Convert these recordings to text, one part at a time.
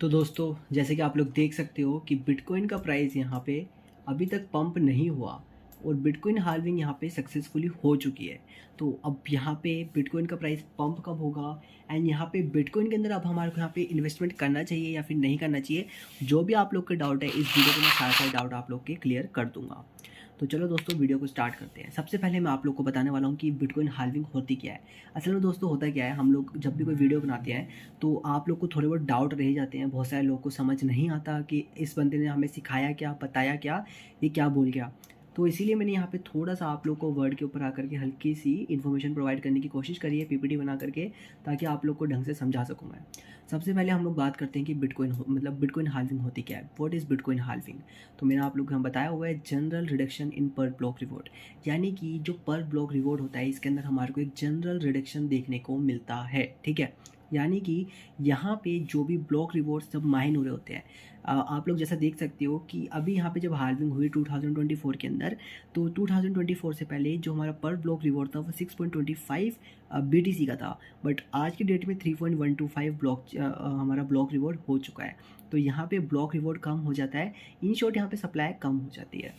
तो दोस्तों, जैसे कि आप लोग देख सकते हो कि बिटकॉइन का प्राइस यहाँ पे अभी तक पंप नहीं हुआ और बिटकॉइन हाल्विंग यहाँ पे सक्सेसफुली हो चुकी है। तो अब यहाँ पे बिटकॉइन का प्राइस पंप कब होगा एंड यहाँ पे बिटकॉइन के अंदर अब हमारे को यहाँ पे इन्वेस्टमेंट करना चाहिए या फिर नहीं करना चाहिए, जो भी आप लोग के डाउट है इस वीडियो को मैं सारे सारे डाउट आप लोग के क्लियर कर दूंगा। तो चलो दोस्तों, वीडियो को स्टार्ट करते हैं। सबसे पहले मैं आप लोग को बताने वाला हूँ कि बिटकॉइन हाल्विंग होती क्या है। असल में दोस्तों होता क्या है, हम लोग जब भी कोई वीडियो बनाते हैं तो आप लोग को थोड़े बहुत डाउट रह जाते हैं। बहुत सारे लोगों को समझ नहीं आता कि इस बंदे ने हमें सिखाया क्या, बताया क्या, ये क्या बोल गया। तो इसीलिए मैंने यहाँ पे थोड़ा सा आप लोग को वर्ड के ऊपर आकर के हल्की सी इन्फॉर्मेशन प्रोवाइड करने की कोशिश करी है, पीपीटी बना करके, ताकि आप लोग को ढंग से समझा सकूँ मैं। सबसे पहले हम लोग बात करते हैं कि बिटकॉइन मतलब बिटकॉइन हाल्विंग होती क्या है। What is bitcoin halving? तो मैंने आप लोग को बताया हुआ है जनरल रिडक्शन इन पर ब्लॉक रिवॉर्ड, यानी कि जो पर ब्लॉक रिवॉर्ड होता है इसके अंदर हमारे को एक जनरल रिडक्शन देखने को मिलता है। ठीक है, यानी कि यहाँ पे जो भी ब्लॉक रिवॉर्ड्स जब माइन हो रहे होते हैं, आप लोग जैसा देख सकते हो कि अभी यहाँ पे जब हाल्विंग हुई 2024 के अंदर, तो 2024 से पहले जो हमारा पर ब्लॉक रिवॉर्ड था वो 6.25 BTC का था। बट आज की डेट में 3.125 हमारा ब्लॉक रिवॉर्ड हो चुका है। तो यहाँ पे ब्लॉक रिवॉर्ड कम हो जाता है, इन शॉर्ट यहाँ पे सप्लाई कम हो जाती है।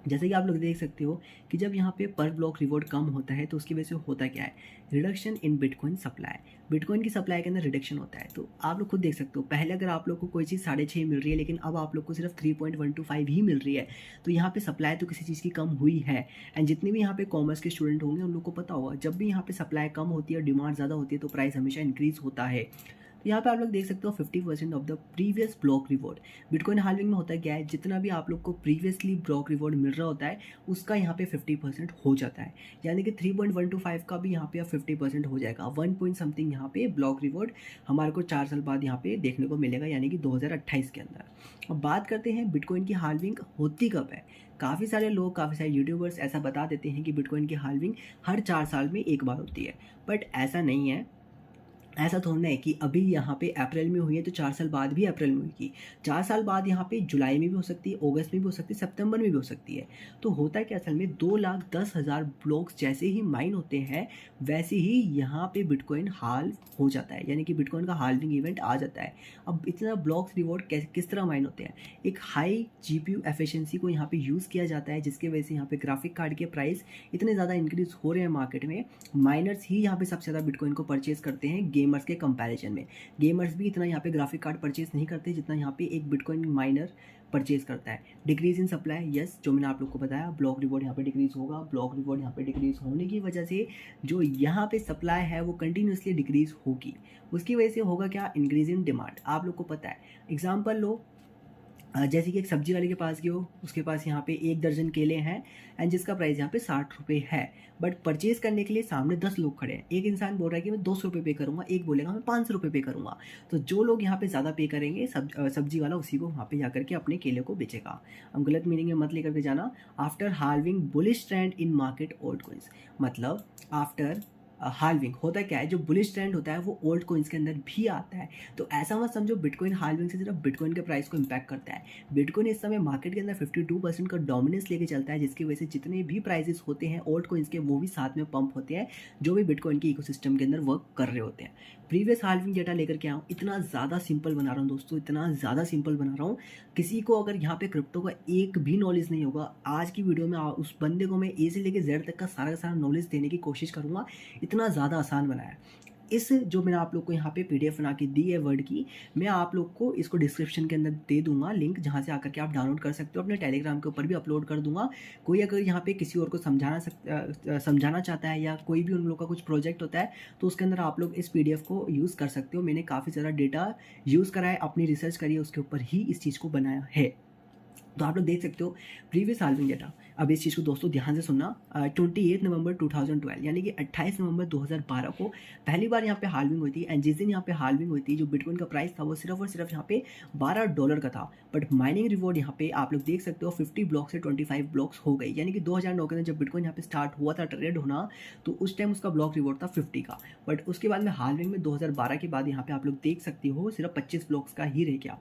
जैसे कि आप लोग देख सकते हो कि जब यहाँ पे पर ब्लॉक रिवॉर्ड कम होता है तो उसकी वजह से होता क्या है, reduction in bitcoin supply. Bitcoin की सप्लाई के अंदर रिडक्शन होता है। तो आप लोग खुद देख सकते हो, पहले अगर आप लोग को कोई चीज़ 6.5 मिल रही है लेकिन अब आप लोग को सिर्फ 3.125 ही मिल रही है, तो यहाँ पे सप्लाई तो किसी चीज़ की कम हुई है। एंड जितने भी यहाँ पे कॉमर्स के स्टूडेंट होंगे उन लोग को पता होगा, जब भी यहाँ पे सप्लाई कम होती है और डिमांड ज़्यादा होती है तो प्राइस हमेशा इंक्रीज होता है। तो यहाँ पे आप लोग देख सकते हो 50% of the previous block reward. Bitcoin halving में होता क्या है, जितना भी आप लोग को प्रीवियसली ब्लॉक रिवॉर्ड मिल रहा होता है उसका यहाँ पे 50% हो जाता है। यानी कि 3.125 का भी यहाँ पे 50% हो जाएगा। 1 पॉइंट समथिंग यहाँ पे ब्लॉक रिवॉर्ड हमारे को 4 साल बाद यहाँ पे देखने को मिलेगा, यानी कि 2028 के अंदर। अब बात करते हैं बिटकॉइन की हाल्विंग होती कब है। काफ़ी सारे लोग, काफ़ी सारे यूट्यूबर्स ऐसा बता देते हैं कि बिटकॉइन की हाल्विंग हर 4 साल में एक बार होती है, बट ऐसा नहीं है। ऐसा थोड़ा है कि अभी यहाँ पे अप्रैल में हुई है तो 4 साल बाद भी अप्रैल में हुई। 4 साल बाद यहाँ पे जुलाई में भी हो सकती है, अगस्त में भी हो सकती है, सितंबर में भी हो सकती है। तो होता है कि असल में 2,10,000 ब्लॉक्स जैसे ही माइन होते हैं वैसे ही यहाँ पे बिटकॉइन हाल्व हो जाता है, यानी कि बिटकॉइन का हाल्विंग इवेंट आ जाता है। अब इतना ब्लॉक्स रिवॉर्ड किस तरह माइन होते हैं, एक हाई GPU एफिशिएंसी को यहाँ पे यूज़ किया जाता है, जिसकी वजह से यहाँ पे ग्राफिक कार्ड के प्राइस इतने ज़्यादा इंक्रीज हो रहे हैं मार्केट में। माइनर्स ही यहाँ पे सबसे ज़्यादा बिटकॉइन को परचेज करते हैं गेमर्स के कंपैरिजन में। गेमर्स भी इतना यहाँ पे ग्राफिक कार्ड परचेज नहीं करते जितना यहाँ पे एक बिटकॉइन माइनर परचेज करता है। डिक्रीज इन सप्लाई, यस, जो मैंने आप लोग को बताया, ब्लॉक रिवॉर्ड यहाँ पे डिक्रीज होगा। ब्लॉक रिवॉर्ड यहाँ पे डिक्रीज होने की वजह से जो यहाँ पे सप्लाई है वो कंटिन्यूसली डिक्रीज होगी। उसकी वजह से होगा क्या, इंक्रीज इन डिमांड। आप लोग को पता है, एग्जाम्पल लो, जैसे कि एक सब्जी वाले के पास गए हो, उसके पास यहाँ पे 1 दर्जन केले हैं एंड जिसका प्राइस यहाँ पे 60 रुपये है। बट परचेज करने के लिए सामने 10 लोग खड़े हैं। एक इंसान बोल रहा है कि मैं 200 रुपये पे करूँगा, एक बोलेगा मैं 500 रुपये पे करूँगा। तो जो लोग यहाँ पे ज़्यादा पे करेंगे, सब्जी वाला उसी को वहाँ पे जाकर के अपने केले को बेचेगा। हम गलत मीनिंग में मत लेकर के जाना। आफ्टर हाल्विंग बुलिश ट्रेंड इन मार्केट ओल्ड कॉइन्स, मतलब आफ्टर हाल्विंग होता क्या है, जो बुलिश ट्रेंड होता है वो ओल्ड कॉइन्स के अंदर भी आता है। तो ऐसा मत समझो बिटकॉइन हाल्विंग से सिर्फ बिटकॉइन के प्राइस को इम्पैक्ट करता है। बिटकॉइन इस समय मार्केट के अंदर 52% का डोमिनेंस लेके चलता है, जिसकी वजह से जितने भी प्राइसेस होते हैं ओल्ड कॉइन्स के वो भी साथ में पंप होते हैं, जो भी बिटकॉइन के इकोसिस्टम के अंदर वर्क कर रहे होते हैं। प्रीवियस हाल्विंग डेटा लेकर के आऊँ, इतना ज़्यादा सिंपल बना रहा हूँ दोस्तों, इतना ज़्यादा सिंपल बना रहा हूँ। किसी को अगर यहाँ पे क्रिप्टो का एक भी नॉलेज नहीं होगा, आज की वीडियो में उस बंदे को मैं ए से लेकर जेड तक का सारा नॉलेज देने की कोशिश करूँगा। इतना ज़्यादा आसान बनाया है। इस जो मैंने आप लोग को यहाँ पे PDF बना के दी है वर्ड की, मैं आप लोग को इसको डिस्क्रिप्शन के अंदर दे दूंगा लिंक, जहाँ से आकर के आप डाउनलोड कर सकते हो। अपने टेलीग्राम के ऊपर भी अपलोड कर दूंगा। कोई अगर यहाँ पे किसी और को समझाना चाहता है या कोई भी उन लोग का कुछ प्रोजेक्ट होता है तो उसके अंदर आप लोग इस PDF को यूज़ कर सकते हो। मैंने काफ़ी ज़्यादा डेटा यूज़ करा है, अपनी रिसर्च करी है, उसके ऊपर ही इस चीज़ को बनाया है। तो आप लोग देख सकते हो प्रीवियस हाल्विंग डेटा। अब इस चीज़ को दोस्तों ध्यान से सुनना। 28 नवंबर 2012 यानी कि 28 नवंबर 2012 को पहली बार यहाँ पे हाल्विंग हुई थी। एंड जिस दिन यहाँ पे हाल्विंग हुई थी, जो बिटकॉइन का प्राइस था वो सिर्फ और सिर्फ यहाँ पे $12 का था। बट माइनिंग रिवॉर्ड यहाँ पे आप लोग देख सकते हो 50 ब्लॉक से 25 ब्लॉक्स हो गई। यानी कि 2009 के अंदर जब बिटकॉइन यहाँ पे स्टार्ट हुआ था ट्रेड होना, तो उस टाइम उसका ब्लॉक रिवॉर्ड था 50 का। बट उसके बाद में हाल्विंग में 2012 के बाद यहाँ पे आप लोग देख सकते हो सिर्फ 25 ब्लॉक्स का ही रह गया।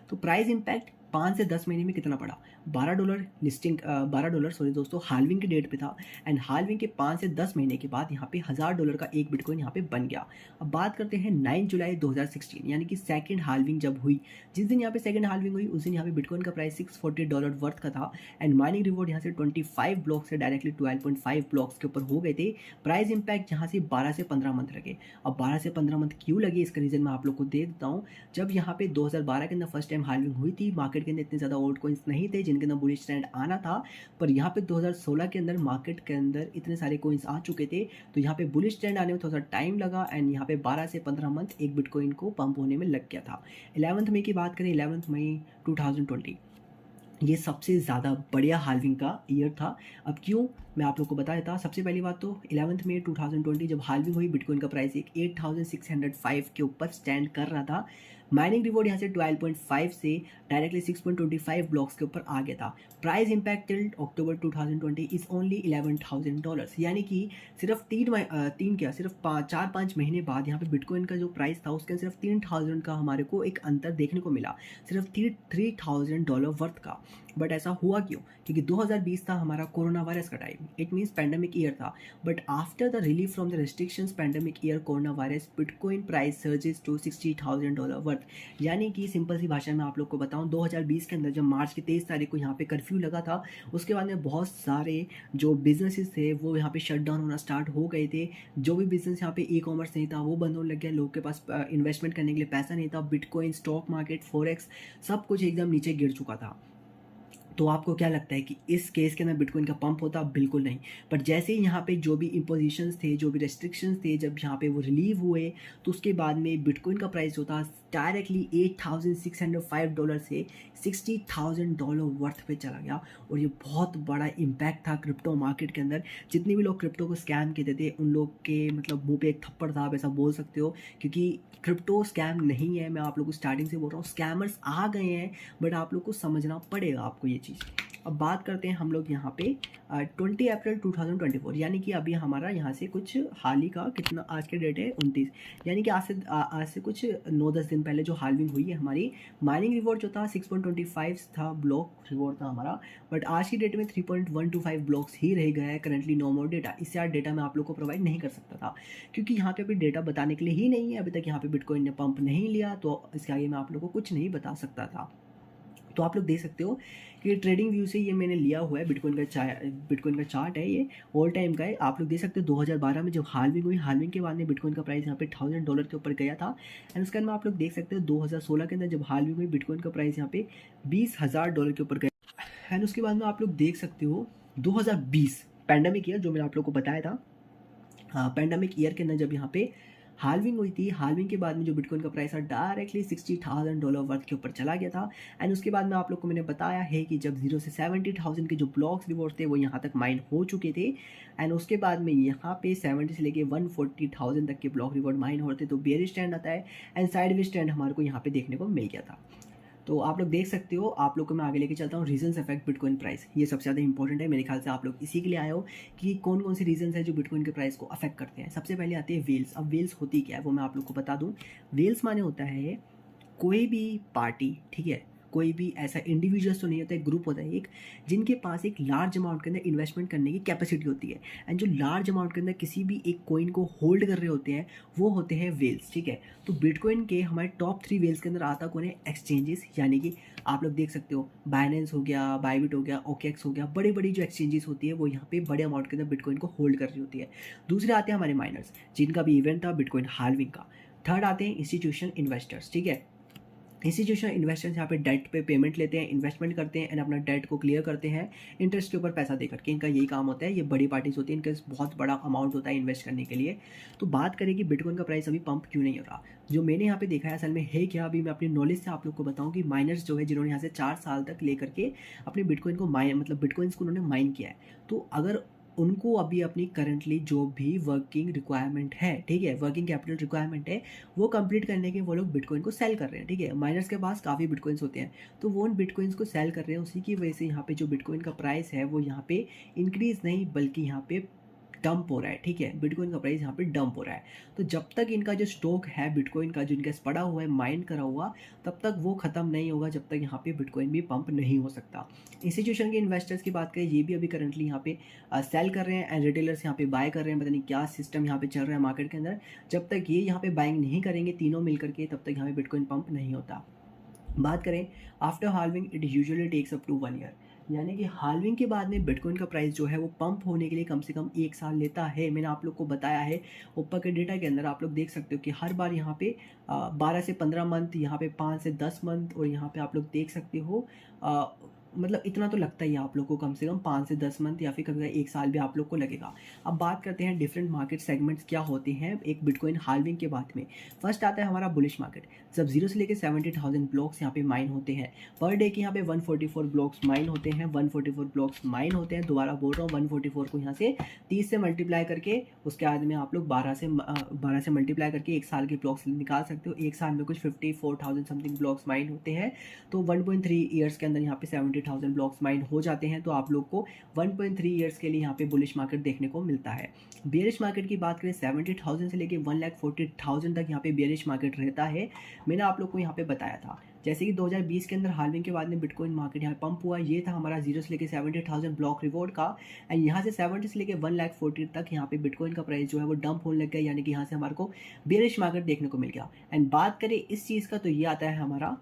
तो प्राइस इंपैक्ट 5 से 10 महीने में कितना पड़ा, $12 लिस्टिंग, $12 सॉरी दोस्तों, हाल्विंग की डेट पे था। एंड हाल्विंग के 5 से 10 महीने के बाद यहाँ पे $1000 का एक बिटकॉइन यहाँ पे बन गया। अब बात करते हैं 9 जुलाई 2016, यानी कि सेकंड हाल्विंग जब हुई, जिस दिन यहाँ पे सेकंड हाल्विंग हुई उस दिन यहाँ पे बिटकॉइन का प्राइस $640 वर्थ का था। एंड माइनिंग रिवॉर्ड यहाँ से 25 ब्लॉक से डायरेक्टली 12.5 ब्लॉक्स के ऊपर हो गए थे। प्राइस इंपैक्ट यहाँ से 12 से 15 मंथ लगे। अब 12 से 15 मंथ क्यों लगे, इसका रीज़न मैं आप लोग को दे देता हूँ। जब यहाँ पे 2012 के अंदर फर्स्ट टाइम हाल्विंग हुई थी, मार्केट के अंदर इतने ज़्यादा ओल्ड कॉइन्स नहीं थे जिनके अंदर बुलिश ट्रेंड आना था। पर यहाँ पे 2016 के अंदर मार्केट के अंदर इतने सारे कॉइन्स आ चुके थे, तो यहाँ पे बुलिश ट्रेंड आने में थोड़ा सा टाइम लगा। एंड यहाँ पे 12 से 15 मंथ एक बिटकॉइन को पंप होने में लग गया था। 11 मई की बात करें, 11 मई 2020, ये सबसे ज़्यादा बढ़िया हाल्विंग का ईयर था। अब क्यों, मैं आप लोग को बता देता। सबसे पहली बात तो 11 मई 2020 जब हाल्विंग हुई, बिटकॉइन का प्राइस एक 8605 के ऊपर स्टैंड कर रहा था। माइनिंग रिवॉर्ड यहाँ से 12.5 से डायरेक्टली 6.25 ब्लॉक्स के ऊपर आ गया था। Price impact till October 2020 is only $11,000, यानी कि सिर्फ सिर्फ 4-5 महीने बाद यहाँ पे बिटकॉइन का जो प्राइस था उसके सिर्फ 3000 का हमारे को एक अंतर देखने को मिला, सिर्फ $3000 वर्थ का। बट ऐसा हुआ क्यों, क्योंकि 2020 था हमारा कोरोना वायरस का time, it means pandemic year था। But after the relief from the restrictions pandemic year corona virus, bitcoin price surges to $60,000 worth. यानी कि सिंपल सी भाषा में आप लोग को बताऊं, 2020 के अंदर जब मार्च की 23 तारीख को यहाँ पे कर्फ्यू लगा था, उसके बाद में बहुत सारे जो बिजनेसेस थे वो यहाँ पे शट डाउन होना स्टार्ट हो गए थे। जो भी बिजनेस यहाँ पे ई कॉमर्स नहीं था वो बंद होने लग गया, लोग के पास इन्वेस्टमेंट करने के लिए पैसा नहीं था। बिटकॉइन, स्टॉक मार्केट, फॉरेक्स सब कुछ एकदम नीचे गिर चुका था। तो आपको क्या लगता है कि इस केस के अंदर बिटकॉइन का पंप होता? बिल्कुल नहीं। पर जैसे ही यहाँ पे जो भी इम्पोजिशंस थे, जो भी रेस्ट्रिक्शंस थे, जब यहाँ पे वो रिलीव हुए, तो उसके बाद में बिटकॉइन का प्राइस जो था डायरेक्टली $8605 से $60,000 वर्थ पे चला गया। और ये बहुत बड़ा इम्पैक्ट था क्रिप्टो मार्केट के अंदर। जितने भी लोग क्रिप्टो को स्कैम कहते थे उन लोग के मतलब मुंह पे एक थप्पड़ था, आप ऐसा बोल सकते हो, क्योंकि क्रिप्टो स्कैम नहीं है। मैं आप लोग को स्टार्टिंग से बोल रहा हूँ, स्कैमर्स आ गए हैं, बट आप लोग को समझना पड़ेगा आपको ये चीज़। अब बात करते हैं हम लोग यहाँ पे 20 अप्रैल 2024, यानी कि अभी हमारा यहाँ से कुछ हाल ही का, कितना आज के डेट है 29, यानी कि आज से कुछ 9-10 दिन पहले जो हाल्विंग हुई है हमारी। माइनिंग रिवॉर्ड जो था 6.25 था, ब्लॉक रिवॉर्ड था हमारा। बट आज की डेट में 3.125 ब्लॉक्स ही रह गया है करंटली। नो मोर डेटा, इससे ज़्यादा डेटा मैं आप लोग को प्रोवाइड नहीं कर सकता था, क्योंकि यहाँ पे अभी डेटा बताने के लिए ही नहीं है। अभी तक यहाँ पे बिटकॉइन ने पंप नहीं लिया, तो इसके आगे मैं आप लोग को कुछ नहीं बता सकता था। तो आप लोग देख सकते हो कि ट्रेडिंग व्यू से ये मैंने लिया हुआ है, बिटकॉइन का चार्ट है, ये ऑल टाइम का है। आप लोग देख सकते हो 2012 में जब हाल्विंग हुई, हाल्विंग के बाद में बिटकॉइन का प्राइस यहाँ पे $1000 के ऊपर गया था। एंड उसके बाद में आप लोग देख सकते हो 2016 के अंदर जब हाल्विंग हुई, बिटकॉइन का प्राइस यहाँ पे $20,000 के ऊपर गया। एंड उसके बाद में आप लोग देख सकते हो 2020 पैंडेमिक ईयर, जो मैंने आप लोग को बताया था, पैंडेमिक ईयर के अंदर जब यहाँ पे हाल्विंग हुई थी, हाल्विंग के बाद में जो बिटकॉइन का प्राइस था डायरेक्टली $60,000 वर्थ के ऊपर चला गया था। एंड उसके बाद में आप लोग को मैंने बताया है कि जब 0 से 70,000 के जो ब्लॉक्स रिवॉर्ड थे वो यहाँ तक माइन हो चुके थे। एंड उसके बाद में यहाँ पे 70 से लेके 140,000 तक के ब्लॉक रिवॉर्ड माइन होते, तो बेयरिश स्टैंड आता है एंड साइडवेज स्टैंड हमारे को यहाँ पे देखने को मिल गया था। तो आप लोग देख सकते हो, आप लोग को मैं आगे लेके चलता हूँ। रीजंस अफेक्ट बिटकॉइन प्राइस, ये सबसे ज़्यादा इंपॉर्टेंट है मेरे ख्याल से। आप लोग इसी के लिए आए हो कि कौन कौन से रीजंस है जो बिटकॉइन के प्राइस को अफेक्ट करते हैं। सबसे पहले आते हैं वेल्स। अब वेल्स होती क्या है वो मैं आप लोग को बता दूँ। वेल्स माने होता है कोई भी पार्टी, ठीक है, कोई भी ऐसा इंडिविजुअल्स तो नहीं होता है, ग्रुप होता है एक, जिनके पास एक लार्ज अमाउंट के अंदर इन्वेस्टमेंट करने की कैपेसिटी होती है। एंड जो लार्ज अमाउंट के अंदर किसी भी एक कॉइन को होल्ड कर रहे होते हैं वो होते हैं वेल्स, ठीक है। तो बिटकॉइन के हमारे टॉप 3 वेल्स के अंदर आता कौन है? एक्सचेंजेस, यानी कि आप लोग देख सकते हो बाइनेंस हो गया, बाइबिट हो गया, ओकेएक्स हो गया, बड़ी बड़ी जो एक्सचेंजेस होती है वो यहाँ पे बड़े अमाउंट के अंदर बिटकॉइन को होल्ड कर रही होती है। दूसरे आते हैं हमारे माइनर्स, जिनका भी इवेंट था बिटकॉइन हाल्विंग का। थर्ड आते हैं इंस्टीट्यूशन इन्वेस्टर्स, ठीक है। इंस्टीट्यूशनल इन्वेस्टर्स यहाँ पे डेट पे पेमेंट लेते हैं, इन्वेस्टमेंट करते हैं एंड अपना डेट को क्लियर करते हैं इंटरेस्ट के ऊपर पैसा देकर के। इनका यही काम होता है। ये बड़ी पार्टीज होती है, इनका बहुत बड़ा अमाउंट होता है इन्वेस्ट करने के लिए। तो बात करें कि बिटकॉइन का प्राइस अभी पंप क्यों नहीं हो रहा, जो मैंने यहाँ पे देखा है असल में है क्या, अभी मैं अपनी नॉलेज से आप लोग को बताऊँ कि माइनर्स जो है जिन्होंने यहाँ से 4 साल तक लेकर के अपने बिटकॉइन को मतलब बिटकॉइंस को उन्होंने माइन किया है, तो अगर उनको अभी अपनी करंटली जो भी वर्किंग रिक्वायरमेंट है, ठीक है, वर्किंग कैपिटल रिक्वायरमेंट है, वो कंप्लीट करने के वो लोग बिटकॉइन को सेल कर रहे हैं, ठीक है। माइनर्स के पास काफ़ी बिटकॉइंस होते हैं, तो वो उन बिटकॉइंस को सेल कर रहे हैं। उसी की वजह से यहाँ पे जो बिटकॉइन का प्राइस है वो यहाँ पे इंक्रीज़ नहीं बल्कि यहाँ पे डंप हो रहा है, ठीक है, बिटकॉइन का प्राइस यहाँ पे डंप हो रहा है। तो जब तक इनका जो स्टॉक है बिटकॉइन का, जो इनका पड़ा हुआ है माइंड करा हुआ, तब तक वो ख़त्म नहीं होगा जब तक यहाँ पे बिटकॉइन भी पंप नहीं हो सकता। इंस्टीट्यूशन के इन्वेस्टर्स की बात करें, ये भी अभी करंटली यहाँ पे सेल कर रहे हैं एंड रिटेलर्स यहाँ पे बाय कर रहे हैं। पता नहीं क्या सिस्टम यहाँ पे चल रहा है मार्केट के अंदर। जब तक ये यहाँ पे बाइंग नहीं करेंगे तीनों मिल करके, तब तक यहाँ पे बिटकॉइन पंप नहीं होता। बात करें after halving, it usually takes up to 1 year, यानी कि हाल्विंग के बाद में बिटकॉइन का प्राइस जो है वो पंप होने के लिए कम से कम 1 साल लेता है। मैंने आप लोग को बताया है ऊपर के डेटा के अंदर, आप लोग देख सकते हो कि हर बार यहाँ पे 12 से 15 मंथ, यहाँ पे 5 से 10 मंथ, और यहाँ पे आप लोग देख सकते हो मतलब इतना तो लगता ही है आप लोग को, कम से कम 5 से 10 मंथ या फिर कभी 1 साल भी आप लोग को लगेगा। अब बात करते हैं डिफरेंट मार्केट सेगमेंट्स क्या होते हैं एक बिटकॉइन हाल्विंग के बाद में। फर्स्ट आता है हमारा बुलिश मार्केट, जब 0 से लेकर 70,000 ब्लॉक्स यहाँ पे माइन होते हैं पर डे के, यहाँ पे 144 ब्लॉक्स माइन होते हैं, 144 ब्लॉक्स माइन होते हैं। दोबारा बोल रहा हूँ, 144 को यहाँ से 30 से मल्टीप्लाई करके उसके बाद में आप लोग 12 से मल्टीप्लाई करके 1 साल के ब्लॉक्स निकाल सकते हो। 1 साल में कुछ 54,000 समथिंग ब्लॉक्स माइन होते हैं, तो 1.3 ईयर्स के अंदर यहाँ पे 70,000 ब्लॉक्स माइन हो जाते हैं। तो आप लोग को 1.3 ईयर्स के लिए यहाँ पे बुलिश मार्केट देखने को मिलता है। बेयरिश मार्केट की बात करें, 70,000 से लेके 1,40,000 तक यहाँ पे बेयरिश मार्केट रहता है। मैंने आप लोग को यहाँ पे बताया था, जैसे कि 2020 के अंदर हाल्विंग के बाद में बिटकॉइन मार्केट यहाँ पंप हुआ, ये था हमारा 0 से लेके 70,000 ब्लॉक रिवॉर्ड का, एंड यहाँ से 70 से लेके 1,40,000 तक यहाँ पे बिटकॉइन का प्राइस जो है वो डंप होने लग गया, यानी कि यहाँ से हमारे को बेयरिश मार्केट देखने को मिल गया। एंड बात करें इस चीज़ का, तो ये आता है हमारा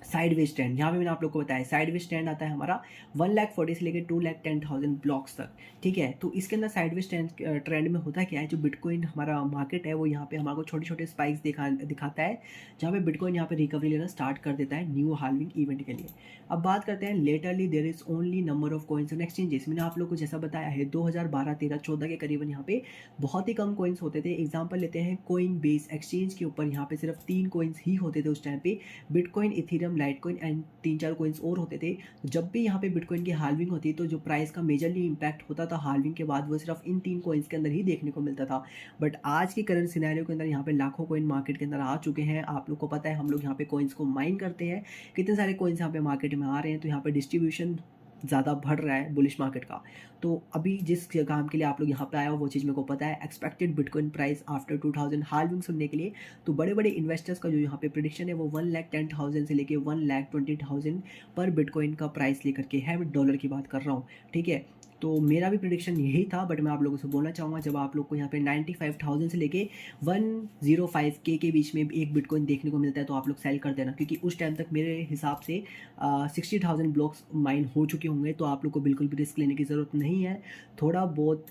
साइडवेज ट्रेंड। यहाँ पे मैंने आप लोग को बताया साइडवेज ट्रेंड आता है हमारा 1,40,000 से लेकर 2,10,000 ब्लॉक्स तक, ठीक है। तो इसके अंदर साइडवेज ट्रेंड में होता क्या है, जो बिटकॉइन हमारा मार्केट है वो यहाँ पे हमारे को छोटे छोटे स्पाइक्स दिखाता है, जहाँ पे बिटकॉइन यहाँ पे रिकवरी लेना स्टार्ट कर देता है न्यू हाल्विंग इवेंट के लिए। अब बात करते हैं literally there is only number of coins on exchanges. मैंने आप लोग को जैसा बताया है 2012, 13, 14 के करीबन यहाँ पे बहुत ही कम कॉइन्स होते थे। एग्जाम्पल लेते हैं कोइन बेस एक्सचेंज के ऊपर, यहाँ पे सिर्फ 3 कॉइन्स ही होते थे उस टाइम पे, bitcoin, Ethereum, Litecoin and 3-4 coins और होते थे। तो जब भी यहाँ पे बिटकॉइन की हाल्विंग होती तो जो प्राइस का मेजरली इंपैक्ट होता था हाल्विंग के बाद, वो सिर्फ इन 3 कॉइन्स के अंदर ही देखने को मिलता था। बट आज की करंट सिनेरियो के अंदर यहाँ पे लाखों कॉइन मार्केट के अंदर आ चुके हैं। आप लोग को पता है हम लोग यहाँ पे कॉइन्स को माइन करते हैं, कितने सारे कॉइन्स यहाँ पे मार्केट में आ रहे हैं, तो यहाँ पे डिस्ट्रीब्यूशन ज़्यादा बढ़ रहा है बुलिश मार्केट का। तो अभी जिस काम के लिए आप लोग यहाँ पे आए हो वो चीज़ मेरे को पता है, expected bitcoin price after 2000 halving सुनने के लिए। तो बड़े बड़े इन्वेस्टर्स का जो यहाँ पे प्रेडिक्शन है वो 1,10,000 से लेके 1,20,000 पर बिटकॉइन का प्राइस लेकर के है। मैं डॉलर की बात कर रहा हूँ, ठीक है। तो मेरा भी प्रेडिक्शन यही था, बट मैं आप लोगों से बोलना चाहूँगा, जब आप लोग को यहाँ पे 95,000 से लेके 105K के बीच में एक बिटकॉइन देखने को मिलता है तो आप लोग सेल कर देना, क्योंकि उस टाइम तक मेरे हिसाब से 60,000 ब्लॉक्स माइन हो चुके होंगे। तो आप लोग को बिल्कुल भी रिस्क लेने की ज़रूरत नहीं है, थोड़ा बहुत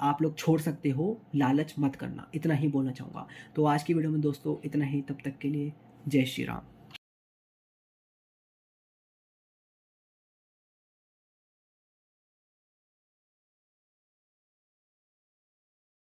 आप लोग छोड़ सकते हो, लालच मत करना, इतना ही बोलना चाहूँगा। तो आज की वीडियो में दोस्तों इतना ही, तब तक के लिए जय श्री राम।